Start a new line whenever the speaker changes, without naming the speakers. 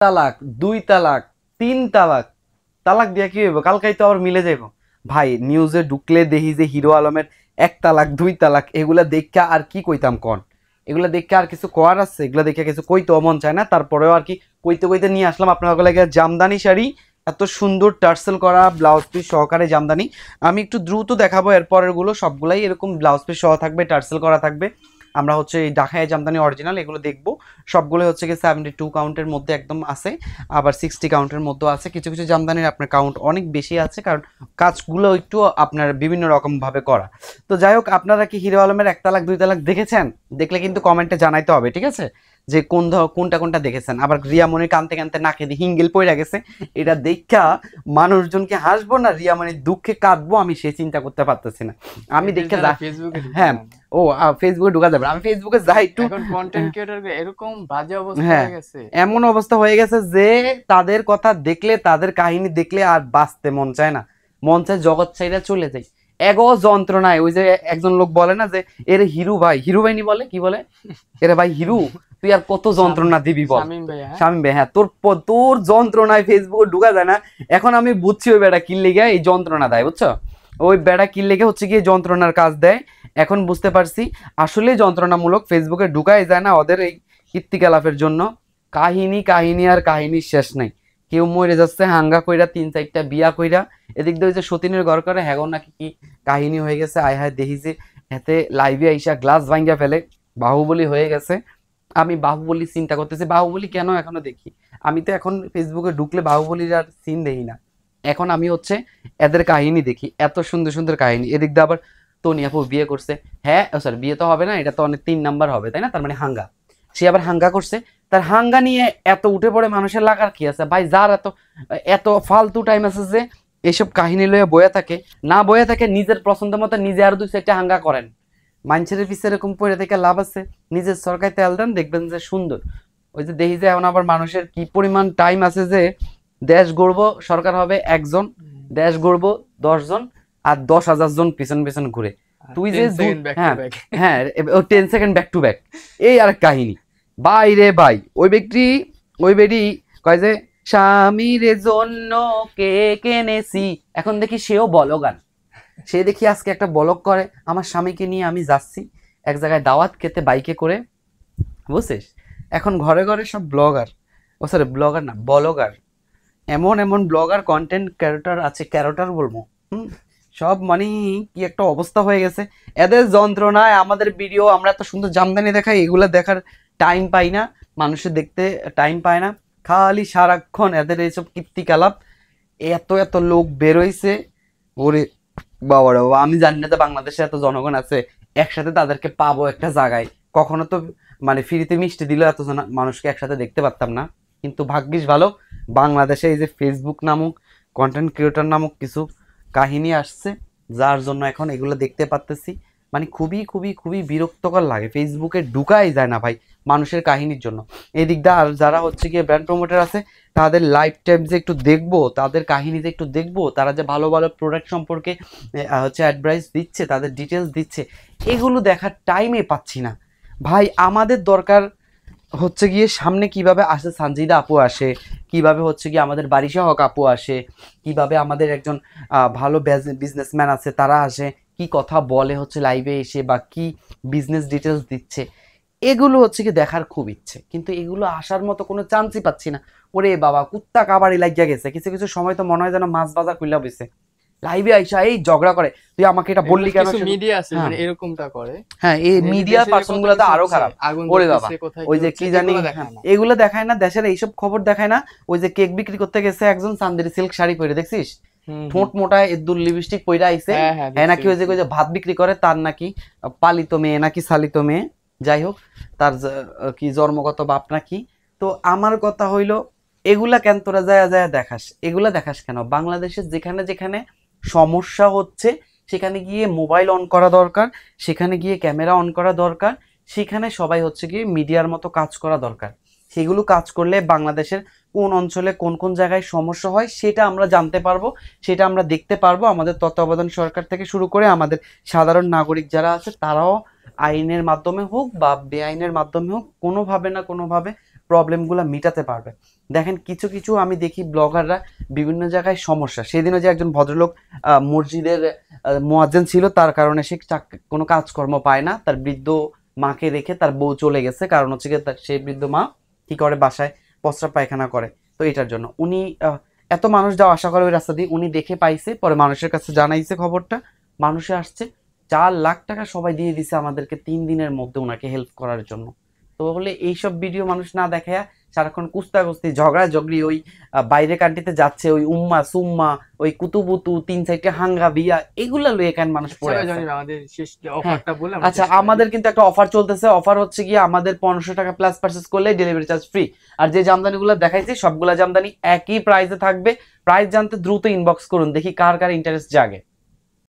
তালাক, 2 তালাক, 3 তালাক, তালাক দিয়া কি হইব? কালকাই তো আবার মিলে যাইব। ভাই নিউজে ঢুকলে দেখি যে হিরো আলমের 1 তালাক 2 তালাক, এগুলা দেখা আর কি কইতাম কন? এগুলা দেখে আর কিছু করার আছে? এগুলা দেখে কিছু কইতে মন চায় না, তারপরেও আর কি কইতে কইতে নিয়ে আসলাম আপনাদের লাগে জামদানি শাড়ি। এত সুন্দর টার্সেল করা ব্লাউজ পিস সহকারে জামদানি। আমি একটু দ্রুত দেখাবো, এরপরের গুলো সবগুলাই এরকম ব্লাউজ পিস সহ থাকবে, টার্সেল করা থাকবে। আমরা হচ্ছে এই ঢাকায় জামদানি অরিজিনাল এগুলো দেখবো। সবগুলো হচ্ছে কি 72 কাউন্টের মধ্যে একদম আছে, আবার 60 কাউন্টের মধ্যেও আছে। কিছু কিছু জামদানির আপনার কাউন্ট অনেক বেশি আছে, কারণ কাজগুলো একটু আপনার বিভিন্ন রকম ভাবে করা। তো যাই হোক, আপনারা কি হিরো আলমের 1 তালাক 2 তালাক দেখেছেন? দেখলে কিন্তু কমেন্টে জানাইতে হবে, ঠিক আছে, যে কোনটা কোনটা দেখেছেন। আবার রিয়ামনির কানতে কানতে নাকে দিয়ে হিঙ্গেল পইরা গেছে, এটা দেখা মানুষজনকে হাসবো না রিয়ামনির দুঃখে কাঁদবো, আমি সে চিন্তা করতে পারতেছি না। আমি দেখে হ্যাঁ, ও ফেসবুকে ঢোকা যাবে, আমি ফেসবুকে যাই একটু।
এখন কন্টেন্ট ক্রিয়েটর এরকম বাজে অবস্থা
হ্যাঁ,
হয়ে গেছে,
এমন অবস্থা হয়ে গেছে যে তাদের কথা দেখলে, তাদের কাহিনী দেখলে আর বাঁচতে মন চায় না, মন চায় জগৎ ছাইরা চলে যাই। এগো যন্ত্রণায়, ওই যে একজন লোক বলে না যে এর হিরু ভাই, হিরু ভাই নি বলে, কি বলে, এরে ভাই হিরু, তুই আর কত যন্ত্রণা দিবি বল।
শামিম ভাই,
শামিম ভাই, হ্যাঁ, তোর যন্ত্রণায় ফেসবুকে ঢুকা যায় না। এখন আমি বুঝছি ওই বেটা কিল লেগে এই যন্ত্রণা দেয়, বুঝছো, ওই বেটা কিল লেগে হচ্ছে গিয়ে যন্ত্রণার কাজ দেয়। এখন বুঝতে পারছি আসলে যন্ত্রণামূলক, ফেসবুকে ঢুকাই যায় না ওদের এই কীর্তিকলাপের জন্য। কাহিনী কাহিনী আর কাহিনীর শেষ নাই। কেউ মরে যাচ্ছে হাঙ্গা কইরা, 3-4টা বিয়া কইরা, এদিক দিয়ে যে সতীনের ঘর করে হ্যাগো নাকি কি কাহিনী হয়ে গেছে। আয় হায় দেখি যে এতে লাইভে আইসা গ্লাস ভাঙ্গা ফেলে, বাহুবলী হয়ে গেছে। আমি বাহুবলী চিন্তা করতেছি, বাহুবলী কেন এখনো দেখি। আমি তো এখন ফেসবুকে ঢুকলে বাহুবলীর আর সিন দেখি না, এখন আমি হচ্ছে এদের কাহিনী দেখি, এত সুন্দর সুন্দর কাহিনী। এদিক দিয়ে আবার তনি আপু বিয়ে করছে, হ্যাঁ সরি বিয়ে তো হবে না, এটা তো অনেক 3 নাম্বার হবে তাই না, তার মানে হাঙ্গা। সে আবার হাঙ্গা করছে, তার হাঙ্গা নিয়ে এত উঠে পড়ে মানুষের লাগার কি আছে ভাই? যার এত এত ফালতু টাইম আছে যে এইসব কাহিনী লইয়া বয়ে থাকে, না বয়ে থাকে নিজের পছন্দ মতো নিজে আর 2-4টা হাঙ্গা করেন। মানুষের পিছিয়ে এরকম পড়ে থেকে লাভ আছে? নিজের সরকার তেল দেন, দেখবেন যে সুন্দর। ওই যে দেখি যে এখন আবার মানুষের কি পরিমাণ টাইম আছে যে দেশ গড়ব, সরকার হবে একজন, দেশ গড়ব 10 জন, আর 10,000 জন পিছন পিছন ঘুরে। তুই যে হ্যাঁ হ্যাঁ 10 সেকেন্ড ব্যাক টু ব্যাক, এই আর কাহিনী। ভাই রে ভাই, ওই বেটি কয় যে স্বামীর জন্য কে কেনেছি, এখন দেখি সেও বলো গান। সে দেখি আজকে একটা ব্লগ করে, আমার স্বামীকে নিয়ে আমি যাচ্ছি এক জায়গায় দাওয়াত খেতে বাইকে করে, বুঝছিস। এখন ঘরে ঘরে সব ব্লগার, ও সরি ব্লগার না ব্লগার, এমন এমন ব্লগার কন্টেন্ট ক্যারেক্টার আছে, ক্যারেক্টার বলবো, সব মানে কি একটা অবস্থা হয়ে গেছে। এদের যন্ত্রণায় আমাদের ভিডিও, আমরা এত সুন্দর জামদানি দেখাই, এগুলো দেখার টাইম পাই না, মানুষের দেখতে টাইম পায় না, খালি সারাক্ষণ এদের এইসব কীর্তিকলাপ। এত এত লোক বেরোইছে, ওরে বাবা রে বাবা, আমি জানি না যে বাংলাদেশে এত জনগণ আছে, একসাথে তাদেরকে পাবো একটা জায়গায়। কখনো তো মানে ফ্রিতে মিষ্টি দিলে এত মানুষকে একসাথে দেখতে পারতাম না। কিন্তু ভাগ্যিস ভালো, বাংলাদেশে এই যে ফেসবুক নামক কন্টেন্ট ক্রিয়েটর নামক কিছু কাহিনী আসছে, যার জন্য এখন এগুলো দেখতে পারতেছি। মানে খুবই খুবই খুবই বিরক্তকর লাগে, ফেসবুকে ঢুকাই যায় না ভাই মানুষের কাহিনীর জন্য। এই দিকটা আর যারা হচ্ছে গিয়ে ব্র্যান্ড প্রমোটার আছে, তাদের লাইফ টাইম যে একটু দেখবো, তাদের কাহিনী যে একটু দেখবো, তারা যে ভালো ভালো প্রোডাক্ট সম্পর্কে হচ্ছে অ্যাডভাইস দিচ্ছে, তাদের ডিটেলস দিচ্ছে, এগুলো দেখার টাইমে পাচ্ছি না ভাই। আমাদের দরকার হচ্ছে গিয়ে সামনে কিভাবে আসে সানজিদা আপু আসে, কিভাবে হচ্ছে গিয়ে আমাদের বারিশা হক আপু আসে, কিভাবে আমাদের একজন ভালো বিজনেসম্যান আছে তারা আসে, কি কথা বলে হচ্ছে লাইভে এসে, বা কি বিজনেস ডিটেলস দিচ্ছে, এগুলো হচ্ছে কি দেখার খুব ইচ্ছে। কিন্তু এগুলো আসার মতো কোনো চান্সই পাচ্ছি না। ওরে বাবা, কুত্তা কাবাড়ি লাগিয়া গেছে, কিছু কিছু সময় তো মনে হয় যেন মাছ বাজার খুললা বইছে, লাইভে আইসা এই ঝগড়া করে, তুই আমাকে এটা বললি কেন।
মিডিয়া আছে মানে এরকমটা করে,
হ্যাঁ এই মিডিয়া পার্সন গুলো তো আরো খারাপ। ওরে বাবা, ওই যে কি জানি এগুলো দেখায় না, দেশের এইসব খবর দেখায় না। ওই যে কেক বিক্রি করতে গেছে একজন চান্দের সিল্ক শাড়ি পরে, দেখছিস, ঠোঁট মোটা এদুর লিপস্টিক পরে আইছে, হ্যাঁ নাকি ওই যে ভাত বিক্রি করে, তার নাকি পালিত মেয়ে নাকি সালিত মেয়ে, যাই হোক তার কি জন্মগত বাপ নাকি। তো আমার কথা হইলো, এগুলা কেন তোরা যায় যায় দেখাস, এগুলা দেখাস কেন? বাংলাদেশের যেখানে যেখানে সমস্যা হচ্ছে সেখানে গিয়ে মোবাইল অন করা দরকার, সেখানে গিয়ে ক্যামেরা অন করা দরকার, সেখানে সবাই হচ্ছে গিয়ে মিডিয়ার মতো কাজ করা দরকার। সেগুলো কাজ করলে বাংলাদেশের কোন অঞ্চলে কোন কোন জায়গায় সমস্যা হয় সেটা আমরা জানতে পারবো, সেটা আমরা দেখতে পারবো। আমাদের তত্ত্বাবধান সরকার থেকে শুরু করে আমাদের সাধারণ নাগরিক যারা আছে, তারাও আইনের মাধ্যমে হোক বা বেআইনের মাধ্যমে হোক কোনোভাবে না কোনোভাবে প্রবলেমগুলো মিটাতে পারবে। দেখেন কিছু কিছু আমি দেখি ব্লগাররা বিভিন্ন জায়গায় সমস্যা। সেদিনও যে একজন ভদ্রলোক মসজিদের মুয়াজ্জিন ছিল, তার কারণে সে কোনো কাজকর্ম পায় না, তার বৃদ্ধ মাকে রেখে তার বউ চলে গেছে, কারণ হচ্ছে গিয়ে সেই বৃদ্ধ মা কি করে, বাসায় প্রস্রাব পায়খানা করে। তো এটার জন্য উনি এত মানুষ যাওয়া আশা করে ওই রাস্তা দিয়ে, উনি দেখে পাইছে, পরে মানুষের কাছে জানাইছে খবরটা, মানুষে আসছে, 4 লাখ টাকা সবাই দিয়ে দিছে আমাদেরকে 3 দিনের মধ্যে ওনাকে হেল্প করার জন্য। তো বলে এইসব ভিডিও মানুষ না দেখায় সারাক্ষণ কুস্তাকুস্তি ঝগড়াঝগড়ি, ওই বাইরে কান্ট্রিতে যাচ্ছে, ওই উম্মা সুম্মা, ওই কুতুবুতু, 3 সাইডে হাঙ্গা বিয়া, এগুলা লয়ে কেন মানুষ পড়ে
চলো
আছে?
জানি আমাদের শেষ অফারটা বলে আমরা
আচ্ছা,
শেষ করে দিই।
আমাদের কিন্তু একটা অফার চলতেছে। অফার হচ্ছে গিয়ে আমাদের 1500 টাকা প্লাস পারচেজ করলে ডেলিভারি চার্জ ফ্রি। আর যে জামদানিগুলো দেখাইছি সবগুলা জামদানি একই প্রাইসে থাকবে। প্রাইস জানতে দ্রুত ইনবক্স করুন, দেখি কার কার ইন্টারেস্ট জাগে।